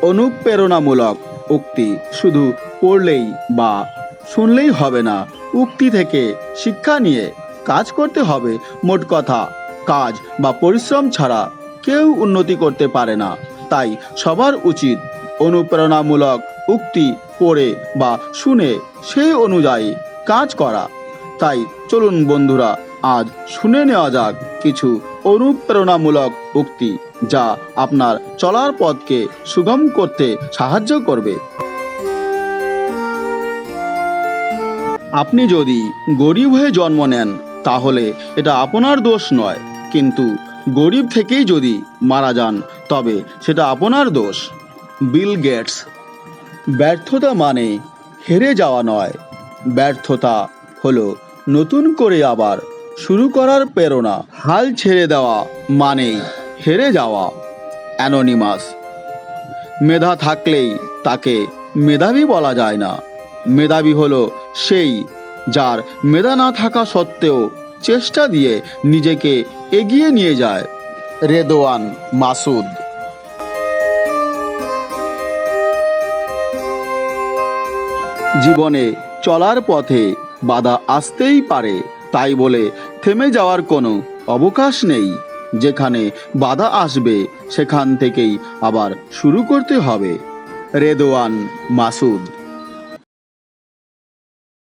অনুপ্রেরণামূলক উক্তি শুধু পড়লেই বা শুনলেই হবে না, উক্তি থেকে শিক্ষা নিয়ে কাজ করতে হবে। মোট কথা, কাজ বা পরিশ্রম ছাড়া কেউ উন্নতি করতে পারে না। তাই সবার উচিত অনুপ্রেরণামূলক উক্তি পড়ে বা শুনে সেই অনুযায়ী কাজ করা। তাই চলুন বন্ধুরা, আজ শুনে নেওয়া যাক কিছু অনুপ্রেরণামূলক উক্তি, যা আপনার চলার পথকে সুগম করতে সাহায্য করবে। আপনি যদি গরিব হয়ে জন্ম নেন তাহলে এটা আপনার দোষ নয়, কিন্তু গরিব থেকেই যদি মারা যান তবে সেটা আপনার দোষ। Bill Gates. ব্যর্থতা মানে হেরে যাওয়া নয়, ব্যর্থতা হলো নতুন করে আবার শুরু করার প্রেরণা। হাল ছেড়ে দেওয়া মানেই হেরে যাওয়া। অ্যানোনিমাস। মেধা থাকলেই তাকে মেধাবী বলা যায় না, মেধাবী হলো সেই যার মেধা না থাকা সত্ত্বেও চেষ্টা দিয়ে নিজেকে এগিয়ে নিয়ে যায়। রেদওয়ান মাসুদ। জীবনে চলার পথে বাধা আসতেই পারে, তাই বলে থেমে যাওয়ার কোনো অবকাশ নেই। যেখানে বাধা আসবে সেখান থেকেই আবার শুরু করতে হবে। রেদওয়ান মাসুদ।